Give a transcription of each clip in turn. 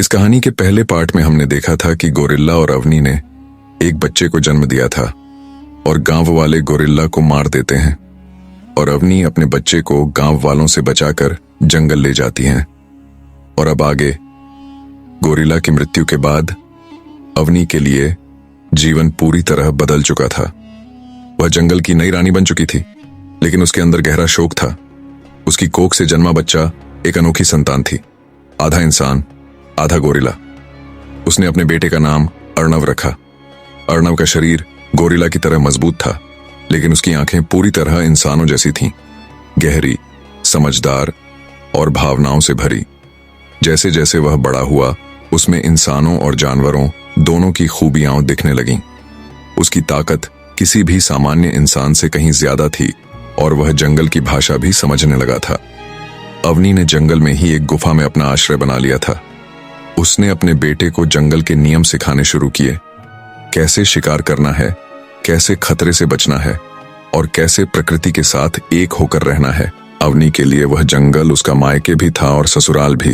इस कहानी के पहले पार्ट में हमने देखा था कि गोरिल्ला और अवनी ने एक बच्चे को जन्म दिया था और गांव वाले गोरिल्ला को मार देते हैं और अवनी अपने बच्चे को गांव वालों से बचाकर जंगल ले जाती हैं। और अब आगे गोरिल्ला की मृत्यु के बाद अवनी के लिए जीवन पूरी तरह बदल चुका था। वह जंगल की नई रानी बन चुकी थी, लेकिन उसके अंदर गहरा शोक था। उसकी कोख से जन्मा बच्चा एक अनोखी संतान थी, आधा इंसान आधा गोरिल्ला। उसने अपने बेटे का नाम अर्णव रखा। अर्णव का शरीर गोरिल्ला की तरह मजबूत था, लेकिन उसकी आंखें पूरी तरह इंसानों जैसी थीं, गहरी, समझदार और भावनाओं से भरी। जैसे जैसे वह बड़ा हुआ, उसमें इंसानों और जानवरों दोनों की खूबियां दिखने लगीं। उसकी ताकत किसी भी सामान्य इंसान से कहीं ज्यादा थी और वह जंगल की भाषा भी समझने लगा था। अवनी ने जंगल में ही एक गुफा में अपना आश्रय बना लिया था। उसने अपने बेटे को जंगल के नियम सिखाने शुरू किए, कैसे शिकार करना है, कैसे खतरे से बचना है और कैसे प्रकृति के साथ एक होकर रहना है। अवनी के लिए वह जंगल उसका मायके भी था और ससुराल भी।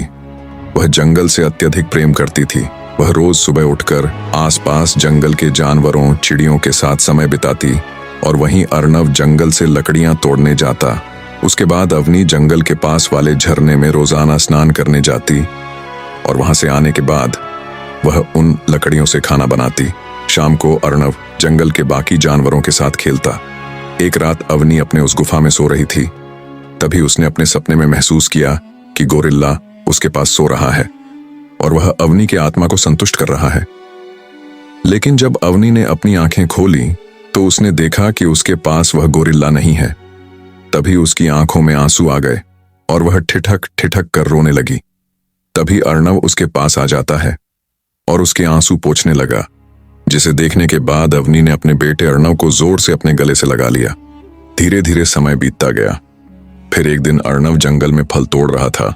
वह जंगल से अत्यधिक प्रेम करती थी। वह रोज सुबह उठकर आसपास जंगल के जानवरों, चिड़ियों के साथ समय बिताती और वहीं अर्णव जंगल से लकड़ियां तोड़ने जाता। उसके बाद अवनी जंगल के पास वाले झरने में रोजाना स्नान करने जाती और वहां से आने के बाद वह उन लकड़ियों से खाना बनाती। शाम को अर्णव जंगल के बाकी जानवरों के साथ खेलता। एक रात अवनी अपने उस गुफा में सो रही थी। तभी उसने अपने सपने में महसूस किया कि गोरिल्ला उसके पास सो रहा है और वह अवनी के आत्मा को संतुष्ट कर रहा है। लेकिन जब अवनी ने अपनी आंखें खोली तो उसने देखा कि उसके पास वह गोरिल्ला नहीं है। तभी उसकी आंखों में आंसू आ गए और वह ठिठक ठिठक कर रोने लगी। तभी अर्णव उसके पास आ जाता है और उसके आंसू पोंछने लगा, जिसे देखने के बाद अवनी ने अपने बेटे अर्णव को जोर से अपने गले से लगा लिया। धीरे धीरे समय बीतता गया। फिर एक दिन अर्णव जंगल में फल तोड़ रहा था।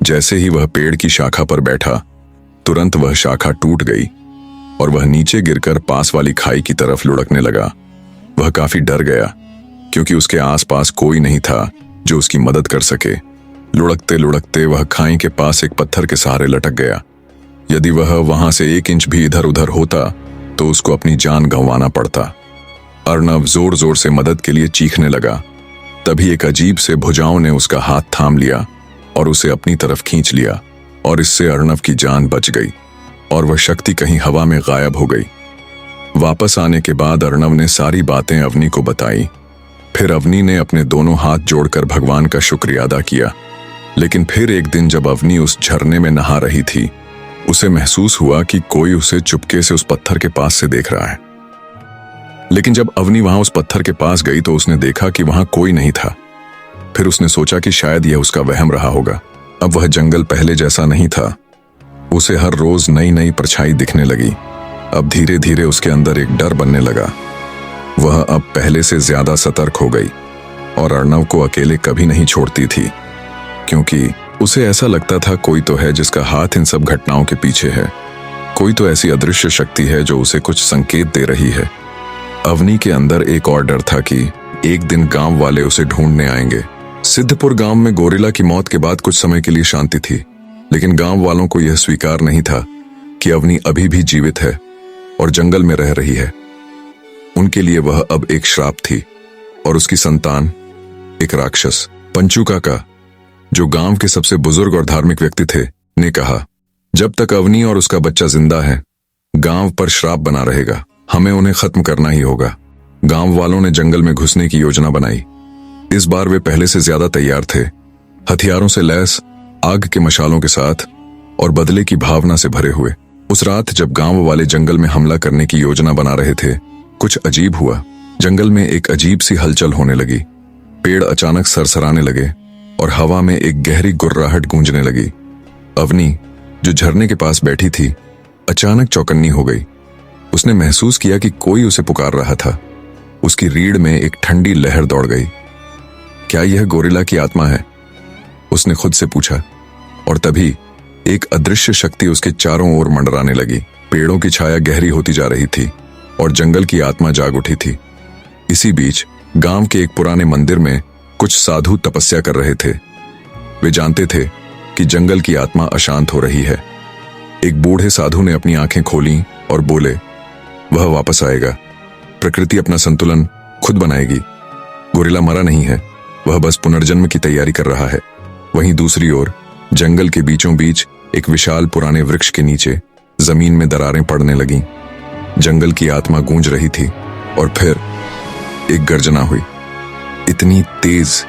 जैसे ही वह पेड़ की शाखा पर बैठा, तुरंत वह शाखा टूट गई और वह नीचे गिरकर पास वाली खाई की तरफ लुढ़कने लगा। वह काफी डर गया, क्योंकि उसके आसपास कोई नहीं था जो उसकी मदद कर सके। लुढ़कते लुढ़कते वह खाई के पास एक पत्थर के सहारे लटक गया। यदि वह वहां से 1 इंच भी इधर उधर होता तो उसको अपनी जान गंवाना पड़ता। अर्णव जोर जोर से मदद के लिए चीखने लगा। तभी एक अजीब से भुजाओं ने उसका हाथ थाम लिया और उसे अपनी तरफ खींच लिया और इससे अर्णव की जान बच गई और वह शक्ति कहीं हवा में गायब हो गई। वापस आने के बाद अर्णव ने सारी बातें अवनी को बताई। फिर अवनी ने अपने दोनों हाथ जोड़कर भगवान का शुक्रिया अदा किया। लेकिन फिर एक दिन जब अवनी उस झरने में नहा रही थी, उसे महसूस हुआ कि कोई उसे चुपके से उस पत्थर के पास से देख रहा है। लेकिन जब अवनी वहां उस पत्थर के पास गई तो उसने देखा कि वहां कोई नहीं था। फिर उसने सोचा कि शायद यह उसका वहम रहा होगा। अब वह जंगल पहले जैसा नहीं था। उसे हर रोज नई नई परछाई दिखने लगी। अब धीरे धीरे उसके अंदर एक डर बनने लगा। वह अब पहले से ज्यादा सतर्क हो गई और अर्णव को अकेले कभी नहीं छोड़ती थी, क्योंकि उसे ऐसा लगता था कोई तो है जिसका हाथ इन सब घटनाओं के पीछे है। कोई तो ऐसी अदृश्य शक्ति है जो उसे कुछ संकेत दे रही है। अवनी के अंदर एक और डर था कि एक दिन गांव वाले उसे ढूंढने आएंगे। सिद्धपुर गांव में गोरिल्ला की मौत के बाद कुछ समय के लिए शांति थी, लेकिन गांव वालों को यह स्वीकार नहीं था कि अवनी अभी भी जीवित है और जंगल में रह रही है। उनके लिए वह अब एक श्राप थी और उसकी संतान एक राक्षस। पंचू काका, जो गांव के सबसे बुजुर्ग और धार्मिक व्यक्ति थे, ने कहा, जब तक अवनी और उसका बच्चा जिंदा है, गांव पर श्राप बना रहेगा। हमें उन्हें खत्म करना ही होगा। गांव वालों ने जंगल में घुसने की योजना बनाई। इस बार वे पहले से ज्यादा तैयार थे, हथियारों से लैस, आग के मशालों के साथ और बदले की भावना से भरे हुए। उस रात जब गांव वाले जंगल में हमला करने की योजना बना रहे थे, कुछ अजीब हुआ। जंगल में एक अजीब सी हलचल होने लगी। पेड़ अचानक सरसराने लगे और हवा में एक गहरी गुर्राहट गूंजने लगी। अवनी, जो झरने के पास बैठी थी, अचानक चौकन्नी हो गई। उसने महसूस किया कि कोई उसे पुकार रहा था। उसकी रीढ़ में एक ठंडी लहर दौड़ गई। क्या यह गोरिल्ला की आत्मा है? उसने खुद से पूछा। और तभी एक अदृश्य शक्ति उसके चारों ओर मंडराने लगी। पेड़ों की छाया गहरी होती जा रही थी और जंगल की आत्मा जाग उठी थी। इसी बीच गांव के एक पुराने मंदिर में कुछ साधु तपस्या कर रहे थे। वे जानते थे कि जंगल की आत्मा अशांत हो रही है। एक बूढ़े साधु ने अपनी आंखें खोली और बोले, वह वापस आएगा, प्रकृति अपना संतुलन खुद बनाएगी। गोरिल्ला मरा नहीं है, वह बस पुनर्जन्म की तैयारी कर रहा है। वहीं दूसरी ओर जंगल के बीचों बीच एक विशाल पुराने वृक्ष के नीचे जमीन में दरारें पड़ने लगीं। जंगल की आत्मा गूंज रही थी और फिर एक गर्जना हुई, इतनी तेज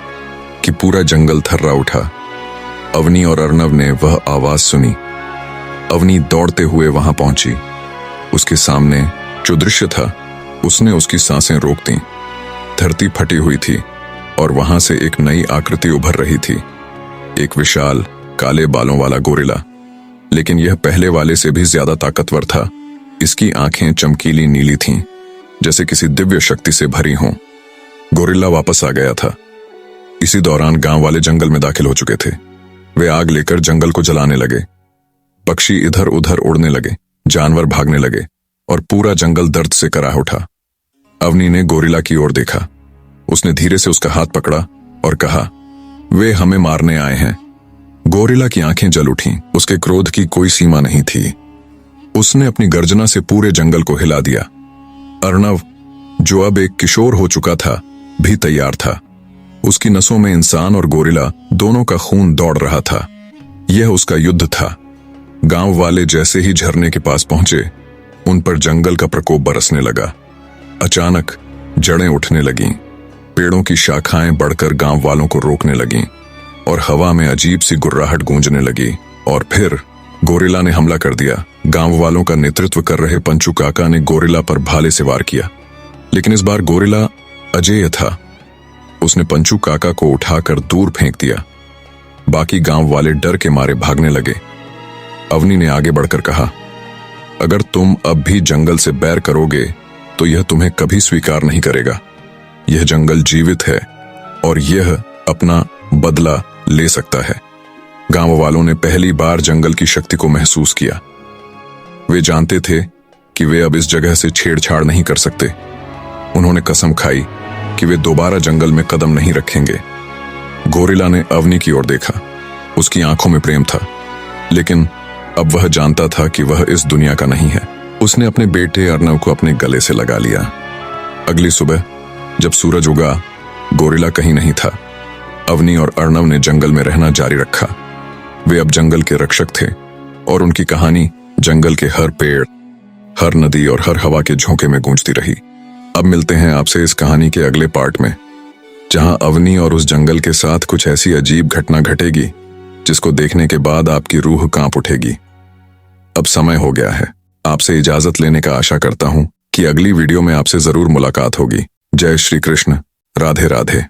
कि पूरा जंगल थर्रा उठा। अवनी और अर्णव ने वह आवाज सुनी। अवनी दौड़ते हुए वहां पहुंची। उसके सामने जो दृश्य था उसने उसकी सांसें रोक दी। धरती फटी हुई थी और वहां से एक नई आकृति उभर रही थी, एक विशाल काले बालों वाला गोरिल्ला। लेकिन यह पहले वाले से भी ज्यादा ताकतवर था। इसकी आंखें चमकीली नीली थीं, जैसे किसी दिव्य शक्ति से भरी हों। गोरिल्ला वापस आ गया था। इसी दौरान गांव वाले जंगल में दाखिल हो चुके थे। वे आग लेकर जंगल को जलाने लगे। पक्षी इधर उधर उड़ने लगे, जानवर भागने लगे और पूरा जंगल दर्द से कराह उठा। अवनी ने गोरिल्ला की ओर देखा। उसने धीरे से उसका हाथ पकड़ा और कहा, वे हमें मारने आए हैं। गोरिल्ला की आंखें जल उठीं। उसके क्रोध की कोई सीमा नहीं थी। उसने अपनी गर्जना से पूरे जंगल को हिला दिया। अर्णव, जो अब एक किशोर हो चुका था, भी तैयार था। उसकी नसों में इंसान और गोरिल्ला दोनों का खून दौड़ रहा था। यह उसका युद्ध था। गांव वाले जैसे ही झरने के पास पहुंचे, उन पर जंगल का प्रकोप बरसने लगा। अचानक जड़ें उठने लगीं, पेड़ों की शाखाएं बढ़कर गांव वालों को रोकने लगीं और हवा में अजीब सी गुर्राहट गूंजने लगी। और फिर गोरिल्ला ने हमला कर दिया। गांव वालों का नेतृत्व कर रहे पंचू काका ने गोरिल्ला पर भाले से वार किया। लेकिन इस बार गोरिल्ला अजेय था। उसने पंचू काका को उठाकर दूर फेंक दिया। बाकी गांव वाले डर के मारे भागने लगे। अवनी ने आगे बढ़कर कहा, अगर तुम अब भी जंगल से बैर करोगे तो यह तुम्हें कभी स्वीकार नहीं करेगा। यह जंगल जीवित है और यह अपना बदला ले सकता है। गांव वालों ने पहली बार जंगल की शक्ति को महसूस किया। वे जानते थे कि वे अब इस जगह से छेड़छाड़ नहीं कर सकते। उन्होंने कसम खाई कि वे दोबारा जंगल में कदम नहीं रखेंगे। गोरिल्ला ने अवनी की ओर देखा। उसकी आंखों में प्रेम था, लेकिन अब वह जानता था कि वह इस दुनिया का नहीं है। उसने अपने बेटे अर्णव को अपने गले से लगा लिया। अगली सुबह जब सूरज उगा, गोरिल्ला कहीं नहीं था। अवनी और अर्णव ने जंगल में रहना जारी रखा। वे अब जंगल के रक्षक थे और उनकी कहानी जंगल के हर पेड़, हर नदी और हर हवा के झोंके में गूंजती रही। अब मिलते हैं आपसे इस कहानी के अगले पार्ट में, जहां अवनी और उस जंगल के साथ कुछ ऐसी अजीब घटना घटेगी जिसको देखने के बाद आपकी रूह कांप उठेगी। अब समय हो गया है आपसे इजाजत लेने का। आशा करता हूं कि अगली वीडियो में आपसे जरूर मुलाकात होगी। जय श्री कृष्ण, राधे राधे।